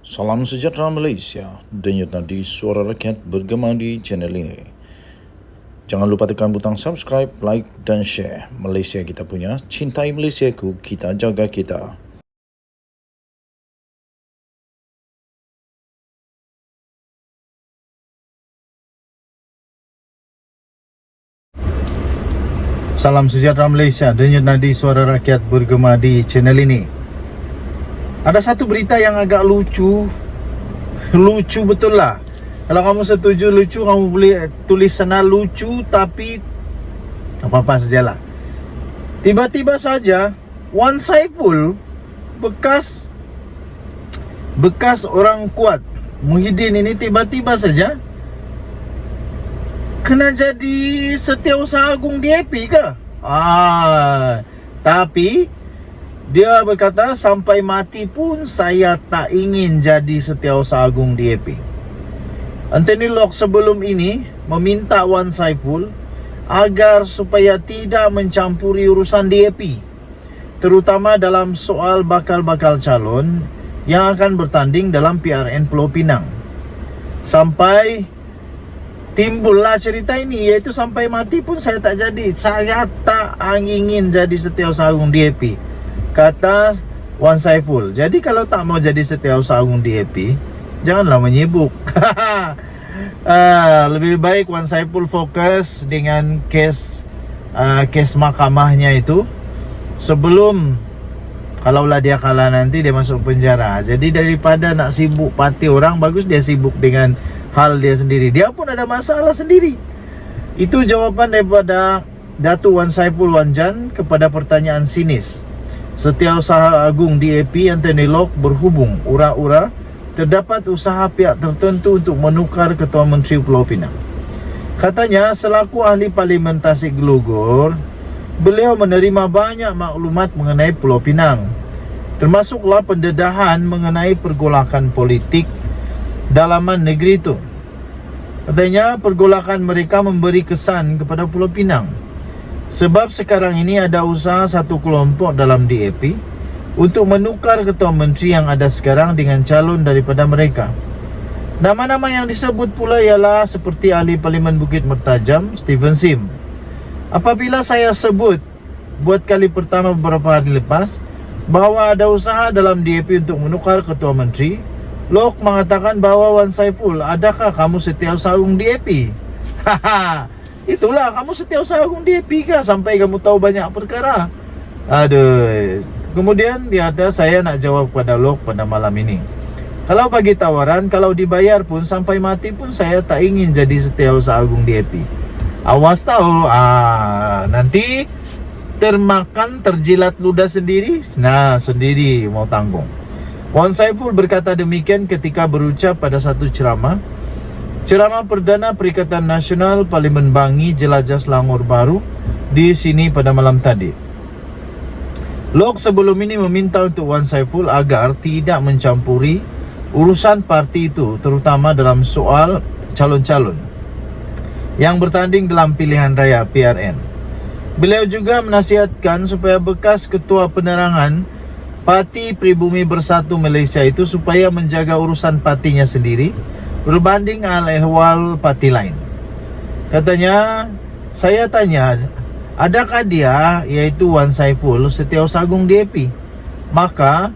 Salam sejahtera Malaysia, denyut nadi suara rakyat bergema di channel ini. Jangan lupa tekan butang subscribe, like dan share. Malaysia kita punya, cintai Malaysiaku, kita jaga kita. Salam sejahtera Malaysia, denyut nadi suara rakyat bergema di channel ini. Ada satu berita yang agak lucu betul lah. Kalau kamu setuju lucu, kamu boleh tulis sana lucu, tapi apa-apa sajalah. Tiba-tiba saja Wan Saiful, bekas orang kuat Muhyiddin ini, tiba-tiba saja kena jadi Setiausaha Agung DAP ke? Tapi dia berkata, sampai mati pun saya tak ingin jadi Setiausaha Agung DAP. Anthony Locke sebelum ini meminta Wan Saiful agar supaya tidak mencampuri urusan DAP, terutama dalam soal bakal-bakal calon yang akan bertanding dalam PRN Pulau Pinang. Sampai timbullah cerita ini, iaitu sampai mati pun saya tak jadi. Saya tak ingin jadi Setiausaha Agung DAP, kata Wan Saiful. Jadi kalau tak mau jadi Setiausaha Agung DAP, janganlah menyibuk. Lebih baik Wan Saiful fokus dengan kes mahkamahnya itu, sebelum kalaulah dia kalah nanti dia masuk penjara. Jadi daripada nak sibuk parti orang, bagus dia sibuk dengan hal dia sendiri. Dia pun ada masalah sendiri. Itu jawaban daripada Datuk Wan Saiful Wanjan kepada pertanyaan sinis Setiausaha Agung DAP Anthony Locke berhubung ura-ura terdapat usaha pihak tertentu untuk menukar Ketua Menteri Pulau Pinang. Katanya, selaku ahli Parlimen Tasik Glogor, beliau menerima banyak maklumat mengenai Pulau Pinang, termasuklah pendedahan mengenai pergolakan politik dalaman negeri itu. Katanya, pergolakan mereka memberi kesan kepada Pulau Pinang, sebab sekarang ini ada usaha satu kelompok dalam DAP untuk menukar Ketua Menteri yang ada sekarang dengan calon daripada mereka. Nama-nama yang disebut pula ialah seperti ahli Parlimen Bukit Mertajam, Stephen Sim. Apabila saya sebut buat kali pertama beberapa hari lepas bahawa ada usaha dalam DAP untuk menukar Ketua Menteri, Locke mengatakan bahawa Wan Saiful, adakah kamu Setiausaha Agung DAP? Itulah, kamu Setiausaha Agung DAP kah sampai kamu tahu banyak perkara? Aduh. Kemudian dia kata, saya nak jawab kepada Locke pada malam ini. Kalau bagi tawaran, kalau dibayar pun sampai mati pun saya tak ingin jadi Setiausaha Agung DAP. Awas tahu, nanti termakan, terjilat ludah sendiri. Nah, sendiri mau tanggung. Wan Saiful berkata demikian ketika berucap pada satu ceramah perdana Perikatan Nasional Parlimen Bangi Jelajah Selangor Baru di sini pada malam tadi. Locke sebelum ini meminta untuk Wan Saiful agar tidak mencampuri urusan parti itu, terutama dalam soal calon-calon yang bertanding dalam pilihan raya PRN. Beliau juga menasihatkan supaya bekas Ketua Penerangan Parti Pribumi Bersatu Malaysia itu supaya menjaga urusan partinya sendiri berbanding al-ehwal parti lain. Katanya, saya tanya, adakah dia, iaitu Wan Saiful, Setiausaha Agung DAP? Maka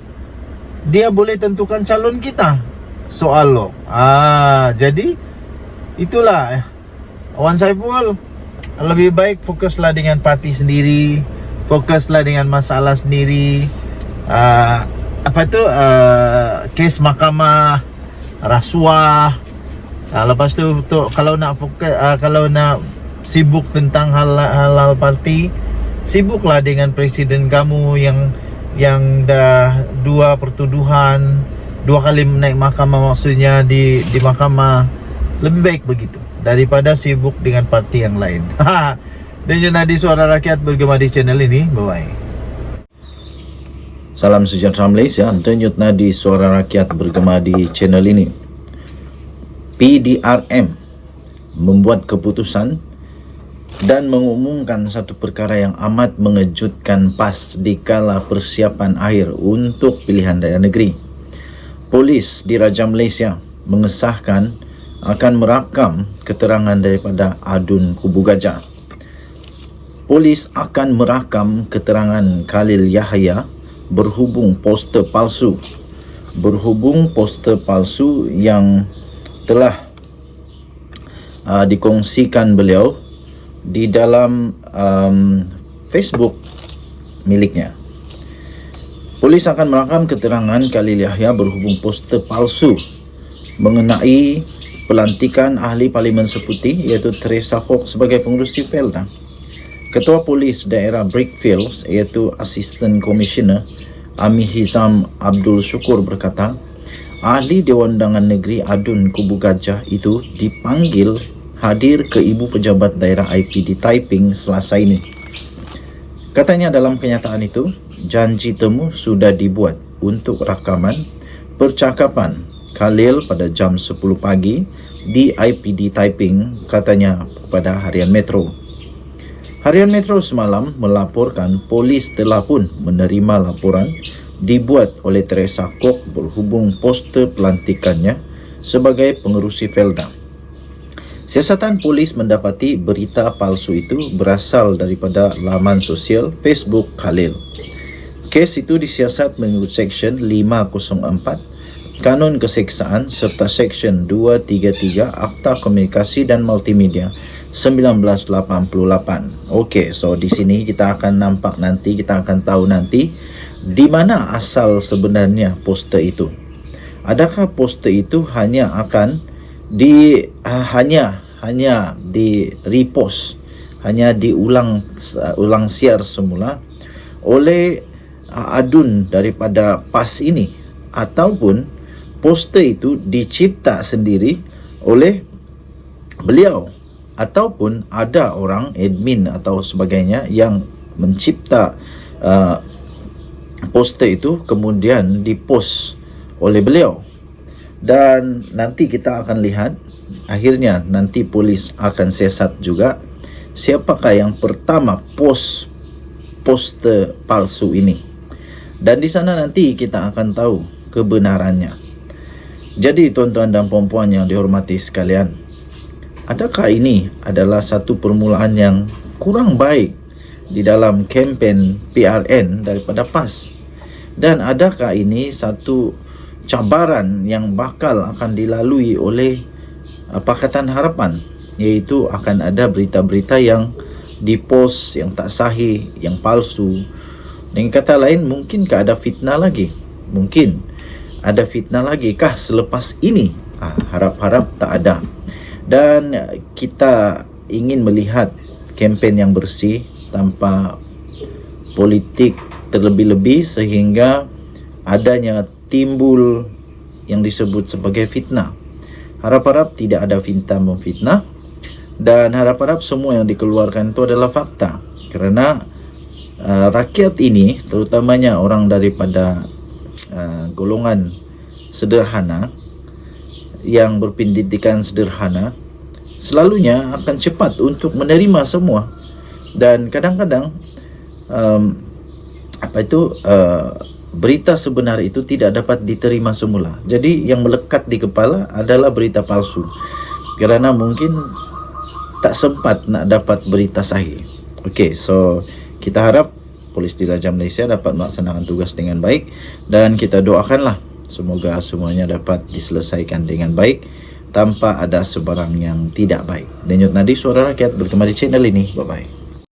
dia boleh tentukan calon kita. Soal lo. Jadi itulah, Wan Saiful lebih baik fokuslah dengan parti sendiri, fokuslah dengan masalah sendiri. Kes mahkamah, rasuah. Lepas tu kalau nak fokus, kalau nak sibuk tentang hal-hal parti, sibuklah dengan presiden kamu yang dah dua kali naik mahkamah, maksudnya di mahkamah. Lebih baik begitu daripada sibuk dengan parti yang lain. Dan jadi suara rakyat bergema di channel ini. Bye-bye. Salam sejahtera Malaysia, denyut nadi suara rakyat bergema di channel ini. PDRM membuat keputusan dan mengumumkan satu perkara yang amat mengejutkan pas dikala persiapan akhir untuk pilihan raya negeri. Polis Diraja Malaysia mengesahkan akan merakam keterangan daripada Adun Kubu Gajah. Polis akan merakam keterangan Khalil Yahya berhubung poster palsu yang telah dikongsikan beliau di dalam Facebook miliknya. Polis akan merakam keterangan Khalil Yahya berhubung poster palsu mengenai pelantikan ahli Parlimen Seputi iaitu Teresa Hock sebagai pengerusi Felda. Ketua Polis Daerah Brickfields iaitu Assistant Commissioner Ami Hizam Abdul Syukur berkata, ahli Dewan Undangan Negeri Adun Kubu Gajah itu dipanggil hadir ke Ibu Pejabat Daerah IPD Taiping Selasa ini. Katanya dalam kenyataan itu, janji temu sudah dibuat untuk rakaman percakapan Khalil pada jam 10 pagi di IPD Taiping, katanya kepada Harian Metro. Harian Metro semalam melaporkan polis telah pun menerima laporan dibuat oleh Teresa Hock berhubung poster pelantikannya sebagai pengerusi Felda. Siasatan polis mendapati berita palsu itu berasal daripada laman sosial Facebook Khalil. Kes itu disiasat mengikut Seksyen 504 Kanun Keseksaan serta Seksyen 233 Akta Komunikasi dan Multimedia 1988. Okey, so di sini kita akan nampak nanti, kita akan tahu nanti di mana asal sebenarnya poster itu. Adakah poster itu hanya akan hanya di repost, hanya diulang siar semula oleh adun daripada PAS ini, ataupun poster itu dicipta sendiri oleh beliau, ataupun ada orang admin atau sebagainya yang mencipta poster itu kemudian dipost oleh beliau. Dan nanti kita akan lihat, akhirnya nanti polis akan siasat juga siapakah yang pertama post poster palsu ini. Dan di sana nanti kita akan tahu kebenarannya. Jadi tuan-tuan dan puan-puan yang dihormati sekalian, adakah ini adalah satu permulaan yang kurang baik di dalam kempen PRN daripada PAS? Dan adakah ini satu cabaran yang bakal akan dilalui oleh Pakatan Harapan, iaitu akan ada berita-berita yang dipost yang tak sahih, yang palsu? Dengan kata lain, mungkinkah ada fitnah lagi? Mungkin ada fitnah lagi kah selepas ini? Harap-harap tak ada. Dan kita ingin melihat kempen yang bersih tanpa politik terlebih-lebih sehingga adanya timbul yang disebut sebagai fitnah. Harap-harap tidak ada fitnah memfitnah, dan harap-harap semua yang dikeluarkan itu adalah fakta. Kerana rakyat ini, terutamanya orang daripada golongan sederhana yang berpendidikan sederhana, selalunya akan cepat untuk menerima semua. Dan kadang-kadang berita sebenar itu tidak dapat diterima semula. Jadi yang melekat di kepala adalah berita palsu, kerana mungkin tak sempat nak dapat berita sahih. Okey, so kita harap Polis Diraja Malaysia dapat melaksanakan tugas dengan baik, dan kita doakanlah semoga semuanya dapat diselesaikan dengan baik tanpa ada sebarang yang tidak baik. Denyut nadi suara rakyat berkembang di channel ini. Bye bye.